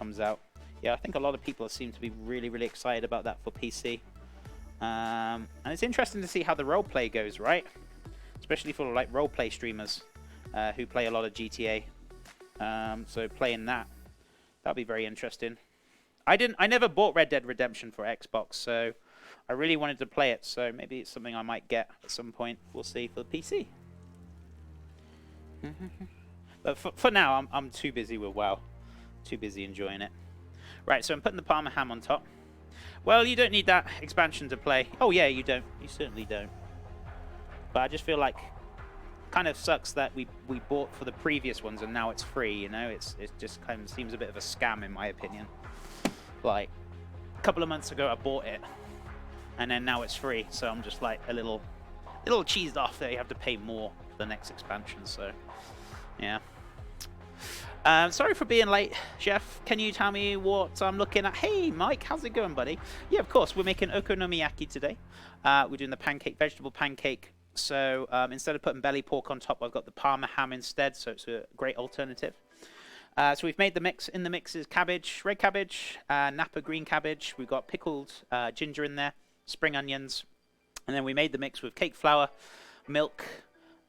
comes out. Yeah, I think a lot of people seem to be really, really excited about that for PC. And it's interesting to see how the roleplay goes, right? Especially for like roleplay streamers who play a lot of GTA. So playing that'll be very interesting. I never bought Red Dead Redemption for Xbox, so I really wanted to play it. So maybe it's something I might get at some point. We'll see for the PC. But for now, I'm too busy with WoW. Too busy enjoying it. Right, so I'm putting the Parma ham on top. Well, you don't need that expansion to play. Oh yeah, you don't. You certainly don't. But I just feel like kind of sucks that we bought for the previous ones and now it's free, you know? It just kind of seems a bit of a scam in my opinion. Like, a couple of months ago I bought it and then now it's free, so I'm just like a little cheesed off that you have to pay more for the next expansion, so yeah. Sorry for being late, Chef. Can you tell me what I'm looking at? Hey, Mike, how's it going, buddy? Yeah, of course, we're making okonomiyaki today. We're doing the pancake, vegetable pancake. So instead of putting belly pork on top, I've got the Parma ham instead, so it's a great alternative. So we've made the mix. In the mix is cabbage, red cabbage, Napa green cabbage. We've got pickled ginger in there, spring onions. And then we made the mix with cake flour, milk,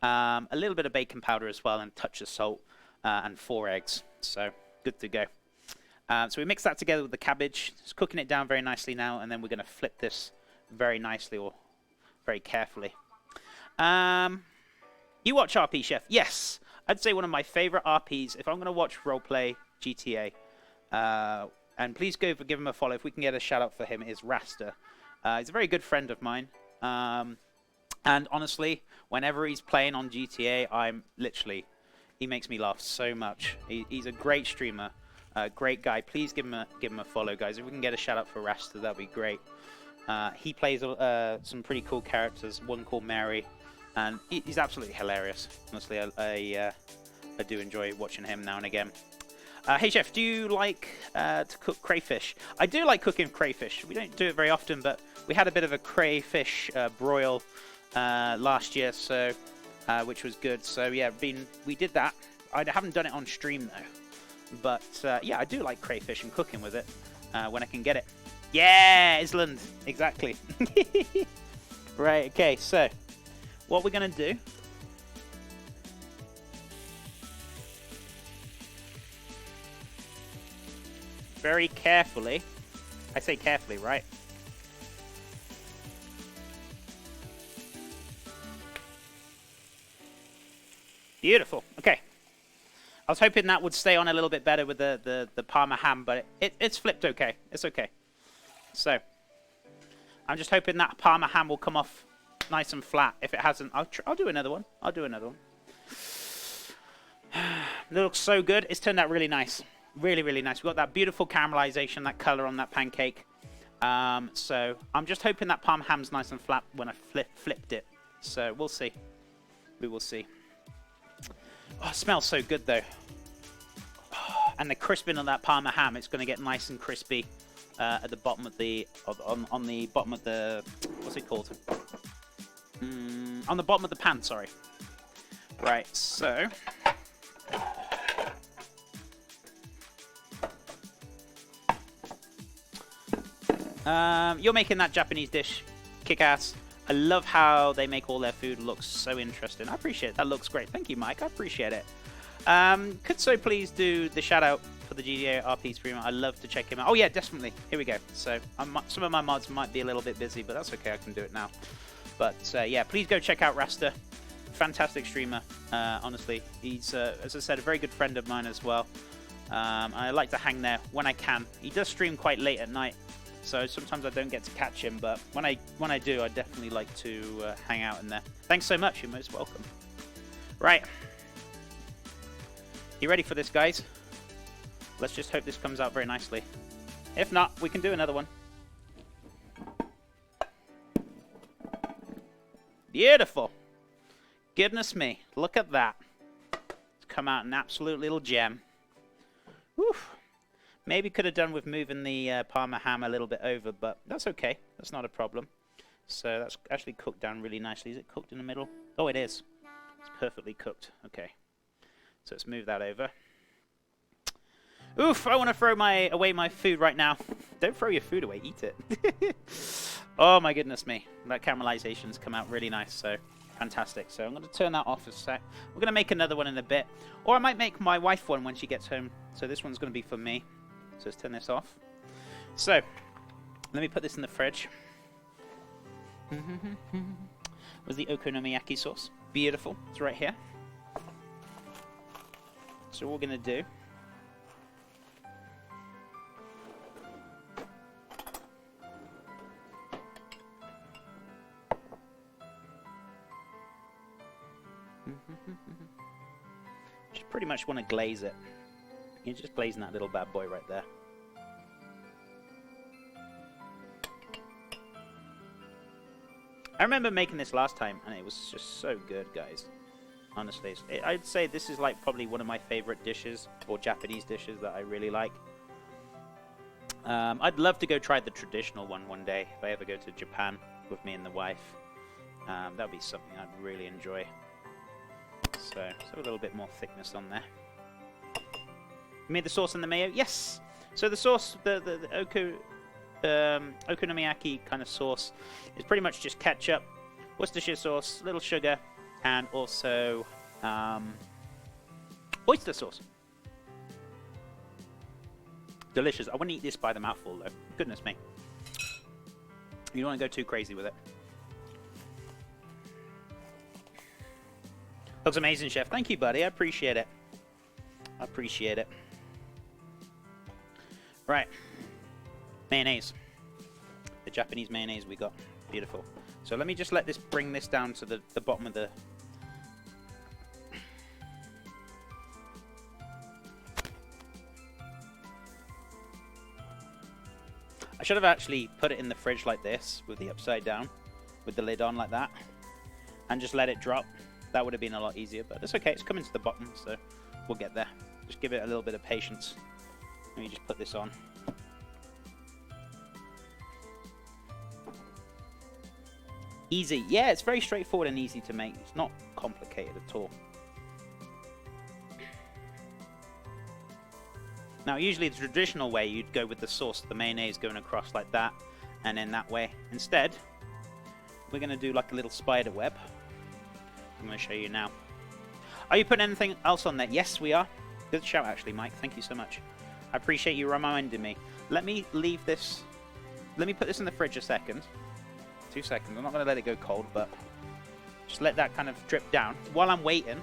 a little bit of baking powder as well, and a touch of salt, and 4 eggs. So good to go. So we mix that together with the cabbage. It's cooking it down very nicely now, and then we're going to flip this very nicely or very carefully. You watch RP, Chef? Yes. I'd say one of my favorite RPs, if I'm going to watch roleplay GTA, and please go for give him a follow, if we can get a shout out for him, is Rasta. He's a very good friend of mine. And honestly, whenever he's playing on GTA, he makes me laugh so much. He's a great streamer, great guy. Please give him a follow, guys. If we can get a shout out for Rasta, that'd be great. He plays some pretty cool characters, one called Mary. And he's absolutely hilarious. Honestly, I do enjoy watching him now and again. Hey, Chef, do you like to cook crayfish? I do like cooking crayfish. We don't do it very often, but we had a bit of a crayfish broil last year, so which was good. So, yeah, we did that. I haven't done it on stream, though. But, yeah, I do like crayfish and cooking with it when I can get it. Yeah, Island. Exactly. Right, okay, so what we're going to do very carefully, I say carefully, right? Beautiful. Okay. I was hoping that would stay on a little bit better with the Parma ham, but it's flipped okay. It's okay. So, I'm just hoping that Parma ham will come off nice and flat. If it hasn't, I'll do another one. I'll do another one. It looks so good. It's turned out really nice. Really, really nice. We've got that beautiful caramelization, that color on that pancake. So I'm just hoping that Parma ham's nice and flat when I flipped it. So we'll see. We will see. Oh, it smells so good though. Oh, and the crisping of that Parma ham, it's going to get nice and crispy at the bottom of the on the bottom of the, what's it called? On the bottom of the pan, sorry. Right, so you're making that Japanese dish kick-ass. I love how they make all their food look so interesting. I appreciate it. That looks great. Thank you, Mike. I appreciate it. Could so please do the shout-out for the GTA RP streamer. I love to check him out. Oh, yeah, definitely. Here we go. So some of my mods might be a little bit busy, but that's okay. I can do it now. But, yeah, please go check out Rasta. Fantastic streamer, honestly. He's, as I said, a very good friend of mine as well. I like to hang there when I can. He does stream quite late at night, so sometimes I don't get to catch him, but when I do, I definitely like to hang out in there. Thanks so much. You're most welcome. Right. You ready for this, guys? Let's just hope this comes out very nicely. If not, we can do another one. Beautiful. Goodness me. Look at that. It's come out an absolute little gem. Whew. Maybe could have done with moving the Parma ham a little bit over, but that's okay. That's not a problem. So that's actually cooked down really nicely. Is it cooked in the middle? Oh, it is. It's perfectly cooked. Okay. So let's move that over. Oof, I want to throw away my food right now. Don't throw your food away, eat it. Oh my goodness me. That caramelization has come out really nice, so fantastic. So I'm going to turn that off a sec. We're going to make another one in a bit. Or I might make my wife one when she gets home. So this one's going to be for me. So let's turn this off. So, let me put this in the fridge. With the okonomiyaki sauce. Beautiful. It's right here. So what we're going to do... just pretty much want to glaze it. You're just glazing that little bad boy right there. I remember making this last time, and it was just so good, guys. Honestly, I'd say this is like probably one of my favorite dishes, or Japanese dishes that I really like. I'd love to go try the traditional one day, if I ever go to Japan with me and the wife. That would be something I'd really enjoy. So a little bit more thickness on there. You made the sauce and the mayo? Yes! So the sauce, the okonomiyaki kind of sauce is pretty much just ketchup, Worcestershire sauce, little sugar, and also oyster sauce. Delicious. I wouldn't eat this by the mouthful though. Goodness me. You don't want to go too crazy with it. Looks amazing, Chef. Thank you, buddy. I appreciate it. I appreciate it. Right. Mayonnaise. The Japanese mayonnaise we got. Beautiful. So let me just bring this down to the bottom of the... I should have actually put it in the fridge like this, with the upside down, with the lid on like that, and just let it drop. That would have been a lot easier, but it's okay. It's coming to the bottom, so we'll get there. Just give it a little bit of patience. Let me just put this on. Easy. Yeah, it's very straightforward and easy to make. It's not complicated at all. Now, usually the traditional way, you'd go with the sauce, the mayonnaise going across like that, and then that way. Instead, we're going to do like a little spider web. I'm going to show you now. Are you putting anything else on there? Yes, we are. Good shout, actually, Mike. Thank you so much. I appreciate you reminding me. Let me leave this... Let me put this in the fridge a second. 2 seconds. I'm not going to let it go cold, but just let that kind of drip down. While I'm waiting,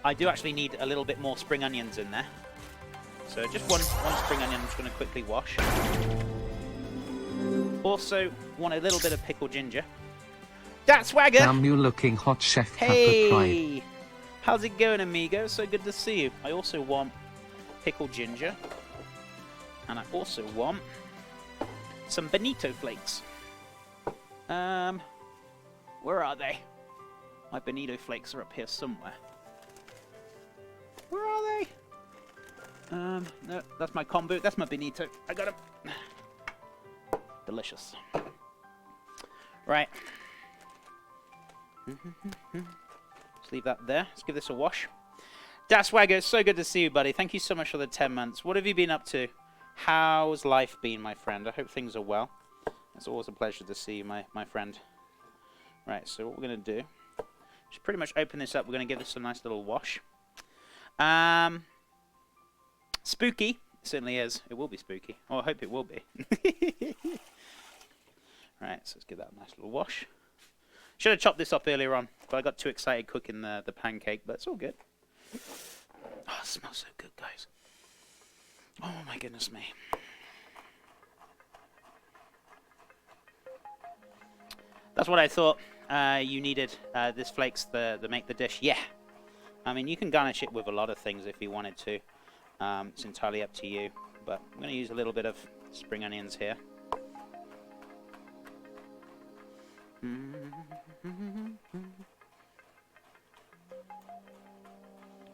I do actually need a little bit more spring onions in there. So just one spring onion I'm just going to quickly wash. Also, want a little bit of pickled ginger. That's Swagger! Damn you looking hot, Chef. Hey! How's it going, amigo? So good to see you. I also want pickled ginger. And I also want some bonito flakes. Where are they? My bonito flakes are up here somewhere. Where are they? No, that's my kombu. That's my bonito. I got them. Delicious. Right. Let's leave that there. Let's give this a wash. Daswagger, it's so good to see you, buddy. Thank you so much for the 10 months. What have you been up to? How's life been, my friend? I hope things are well. It's always a pleasure to see you, my friend. Right, so what we're going to do is pretty much open this up. We're going to give this a nice little wash. Spooky. It certainly is. It will be spooky. Oh, I hope it will be. Right, so let's give that a nice little wash. Should have chopped this up earlier on, but I got too excited cooking the pancake, but it's all good. Oh, it smells so good, guys. Oh, my goodness me. That's what I thought you needed, this flakes to make the dish. Yeah. I mean, you can garnish it with a lot of things if you wanted to. It's entirely up to you. But I'm going to use a little bit of spring onions here.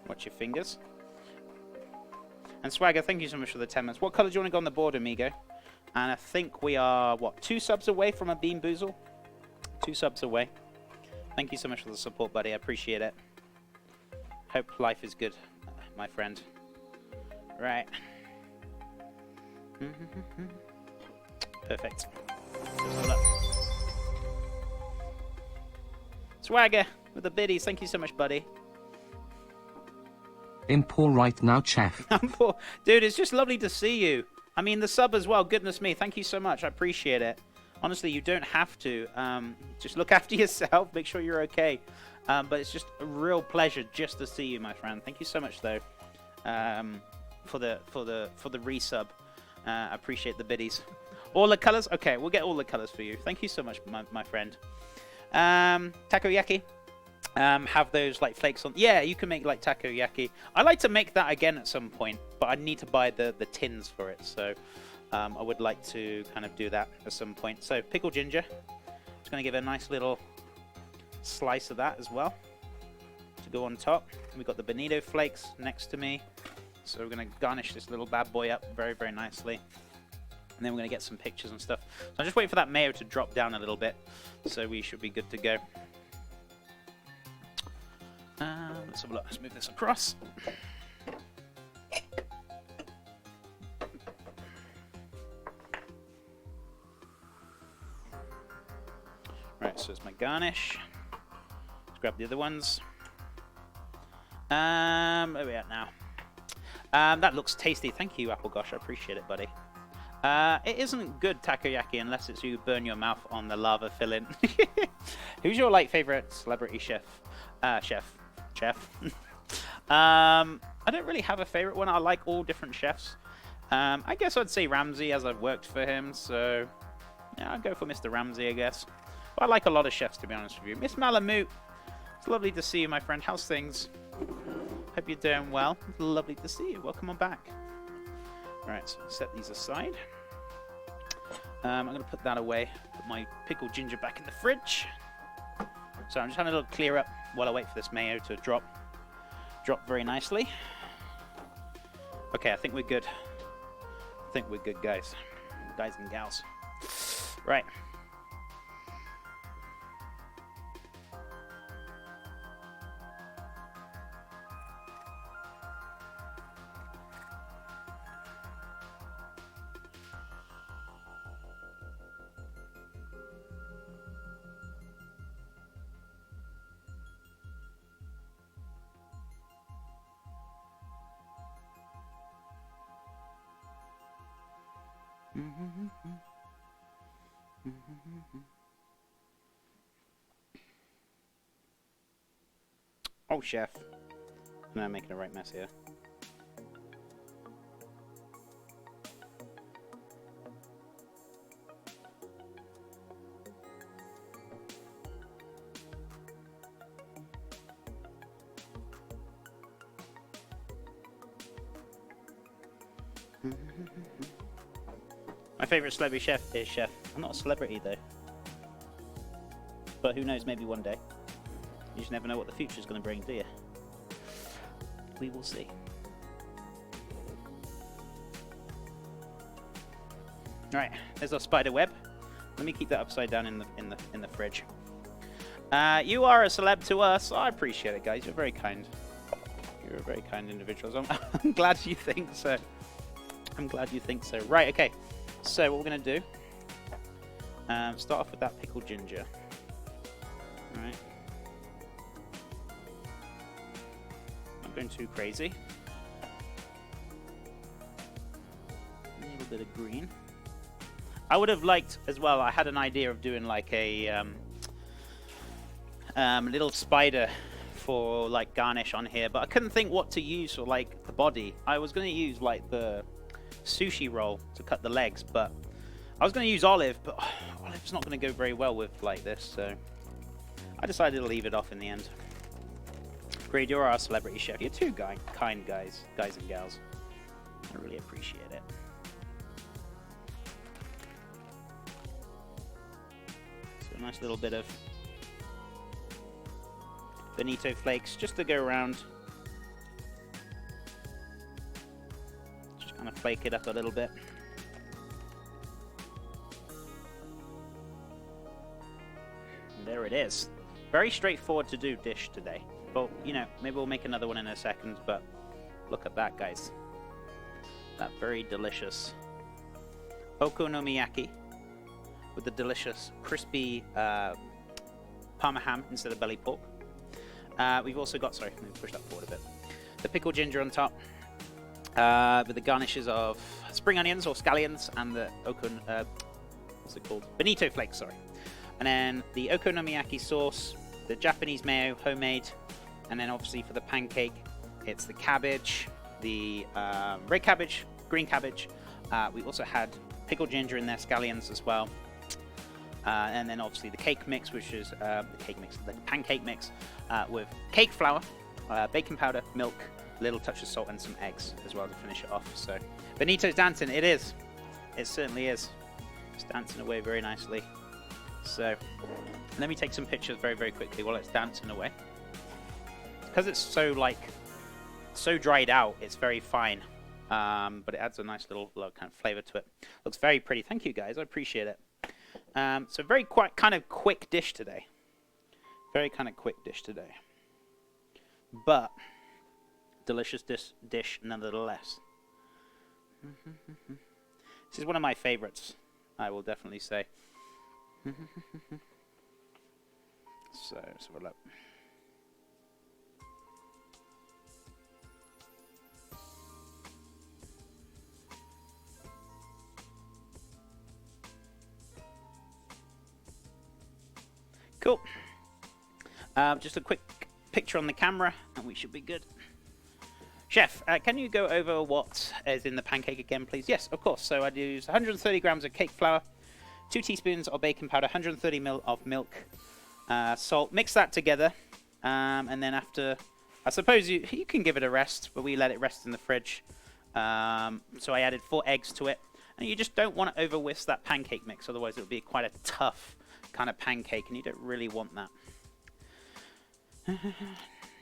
Watch your fingers. And Swagger, thank you so much for the 10 minutes. What colour do you want to go on the board, amigo? And I think we are, what, 2 subs away from a Bean Boozle? 2 subs away. Thank you so much for the support, buddy. I appreciate it. Hope life is good, my friend. Right. Perfect. Swagger with the biddies. Thank you so much, buddy. I'm poor right now, chef. I'm poor. Dude, it's just lovely to see you. I mean, the sub as well. Goodness me. Thank you so much. I appreciate it. Honestly, you don't have to. Just look after yourself. Make sure you're okay. But it's just a real pleasure just to see you, my friend. Thank you so much, though, for the resub. I appreciate the biddies. All the colors? Okay, we'll get all the colors for you. Thank you so much, my friend. Takoyaki. Have those like flakes on. Yeah, you can make like takoyaki. I like to make that again at some point, but I need to buy the tins for it. So I would like to kind of do that at some point. So pickled ginger. Just going to give it a nice little slice of that as well to go on top. We've got the bonito flakes next to me. So we're going to garnish this little bad boy up very, very nicely. And then we're going to get some pictures and stuff. So I'm just waiting for that mayo to drop down a little bit. So we should be good to go. Let's have a look. Let's move this across. Right, so it's my garnish. Let's grab the other ones. Where are we at now? That looks tasty. Thank you, Apple Gosh. I appreciate it, buddy. It isn't good takoyaki unless it's you burn your mouth on the lava filling. Who's your like favorite celebrity chef? Chef. I don't really have a favorite one. I like all different chefs. I guess I'd say Ramsay as I've worked for him. So yeah, I'd go for Mr. Ramsay, I guess. But I like a lot of chefs, to be honest with you. Miss Malamute, it's lovely to see you, my friend. How's things? Hope you're doing well. It's lovely to see you. Welcome on back. Alright, so set these aside. I'm going to put that away. Put my pickled ginger back in the fridge. So I'm just having a little clear up while I wait for this mayo to drop very nicely. Okay, I think we're good. I think we're good, guys and gals. Right. Oh, chef. No, I'm making a right mess here. My favorite celebrity chef is Chef. I'm not a celebrity though. But who knows, maybe one day. You just never know what the future is going to bring, do you? We will see. Right, there's our spider web. Let me keep that upside down in the fridge. You are a celeb to us. I appreciate it, guys. You're very kind. You're a very kind individual. I'm glad you think so. I'm glad you think so. Right, okay. So what we're going to do, start off with that pickled ginger. All right. Not going too crazy. A little bit of green. I would have liked as well, I had an idea of doing like a little spider for like garnish on here, but I couldn't think what to use for like the body. I was going to use like the sushi roll to cut the legs, but I was going to use olive, but olive's not going to go very well with like this, so I decided to leave it off in the end. Great, you're our celebrity chef. You're two kind guys and gals. I really appreciate it. So a nice little bit of bonito flakes just to go around. Just kind of flake it up a little bit. And there it is. Very straightforward to do dish today. But, you know, maybe we'll make another one in a second, but look at that, guys. that very delicious okonomiyaki with the delicious crispy Parma ham instead of belly pork. We've also got, sorry, let me push that forward a bit, the pickled ginger on top with the garnishes of spring onions or scallions and the what's it called? Bonito flakes, sorry. And then the okonomiyaki sauce, the Japanese mayo, homemade, and then obviously for the pancake, it's the cabbage, the red cabbage, green cabbage. We also had pickled ginger in there, scallions as well. And then obviously the cake mix, which is the pancake mix with cake flour, baking powder, milk, a little touch of salt and some eggs as well to finish it off. So Benito's dancing, it is. It certainly is. It's dancing away very nicely. So let me take some pictures very, very quickly while it's dancing away. Because it's so so dried out, it's very fine. But it adds a nice little kind of flavor to it. Looks very pretty. Thank you guys, I appreciate it. So very kind of quick dish today. Very kind of quick dish today. But delicious dish nonetheless. This is one of my favorites, I will definitely say. So let's have a look. Cool. Just a quick picture on the camera and we should be good. Chef, can you go over what is in the pancake again, please? Yes, of course. So I'd use 130 grams of cake flour, 2 teaspoons of baking powder, 130 ml of milk, salt. Mix that together. And then after, I suppose you can give it a rest, but we let it rest in the fridge. So I added 4 eggs to it. And you just don't want to over whisk that pancake mix, otherwise it will be quite a tough kind of pancake, and you don't really want that.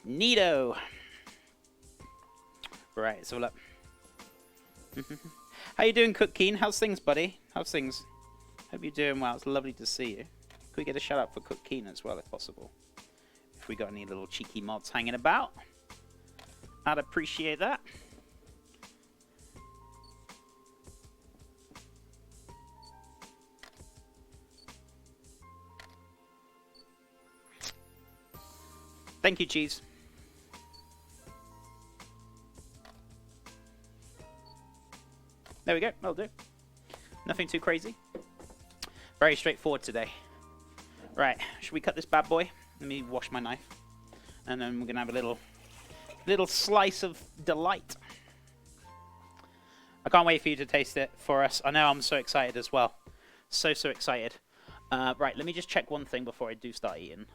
Neato. Right, so look. How you doing, Cook Keen? How's things, buddy? How's things? Hope you're doing well. It's lovely to see you. Could we get a shout out for Cook Keen as well, if possible? If we got any little cheeky mods hanging about, I'd appreciate that. Thank you, Cheese. There we go. That'll do. Nothing too crazy. Very straightforward today. Right. Should we cut this bad boy? Let me wash my knife. And then we're going to have a little slice of delight. I can't wait for you to taste it for us. I know I'm so excited as well. So excited. Right. Let me just check one thing before I do start eating.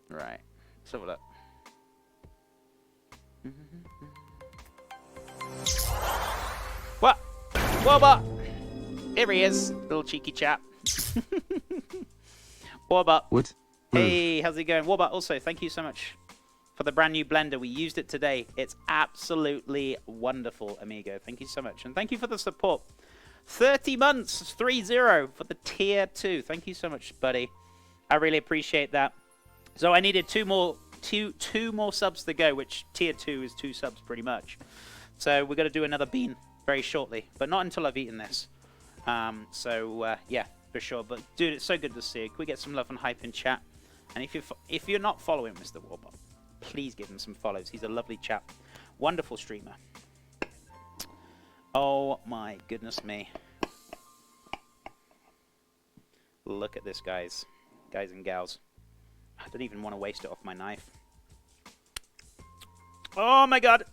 Right, let's have a look. What? Wobba! Here he is, little cheeky chap. Wobba. What? Hey, how's it going? Wobba, also, thank you so much for the brand new blender. We used it today. It's absolutely wonderful, amigo. Thank you so much. And thank you for the support. 30 months, 3-0 for the tier 2. Thank you so much, buddy. I really appreciate that. So I needed two more subs to go, which tier 2 is 2 subs pretty much. So we're going to do another bean very shortly, but not until I've eaten this. Yeah, for sure. But dude, it's so good to see you. Can we get some love and hype in chat? And if you're not following Mr. Warbot, please give him some follows. He's a lovely chap. Wonderful streamer. Oh my goodness me. Look at this, guys and gals. I don't even want to waste it off my knife. Oh my god.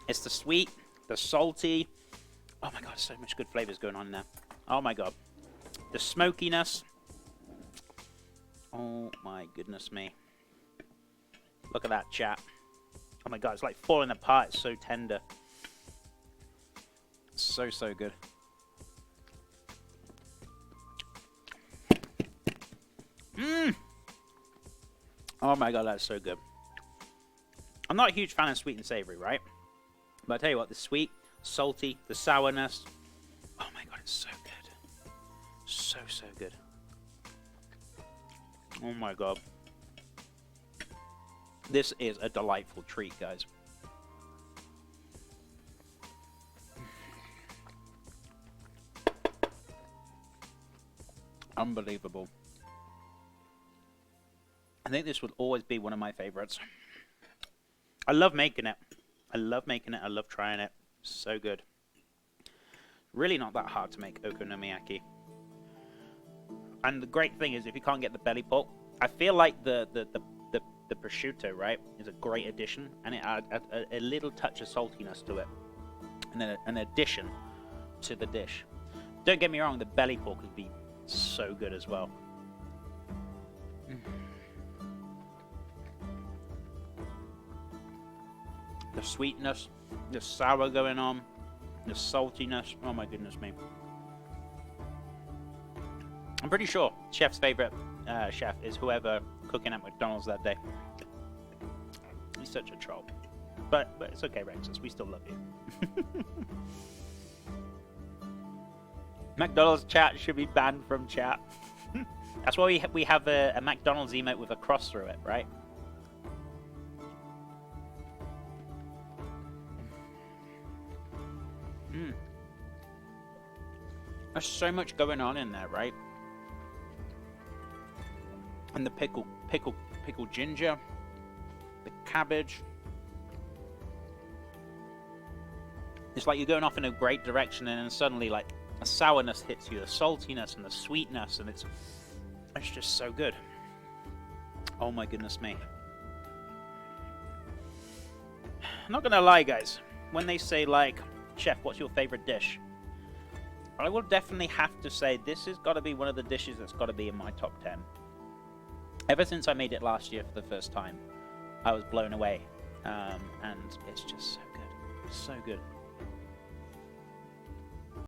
It's the sweet, the salty. Oh my god, so much good flavors going on in there. Oh my god. The smokiness. Oh my goodness me. Look at that, chat. Oh my god, it's like falling apart. It's so tender. So good. Oh my god, that's so good. I'm not a huge fan of sweet and savory, right? But I tell you what, the sweet, salty, the sourness, So good. So, so good. Oh my god. This is a delightful treat, guys. Unbelievable. I think this would always be one of my favorites. I love making it. I love making it. I love trying it. So good. Really not that hard to make okonomiyaki. And the great thing is, if you can't get the belly pork, I feel like the prosciutto, right, is a great addition, and it adds a little touch of saltiness to it, and then an addition to the dish. Don't get me wrong, the belly pork would be so good as well. The sweetness, the sour going on, the saltiness. Oh my goodness me. I'm pretty sure chef's favorite chef is whoever cooking at McDonald's that day. He's such a troll. But it's okay, Rexus. We still love you. McDonald's chat should be banned from chat. That's why we have a McDonald's emote with a cross through it, right? There's so much going on in there, right? And the pickled ginger, the cabbage. It's like you're going off in a great direction, and then suddenly, like, a sourness hits you, the saltiness and the sweetness, and it's just so good. Oh my goodness me. I'm not gonna lie, guys. When they say, like, chef, what's your favorite dish? I will definitely have to say this has got to be one of the dishes that's got to be in my top 10. Ever since I made it last year for the first time, I was blown away. And it's just so good. So good.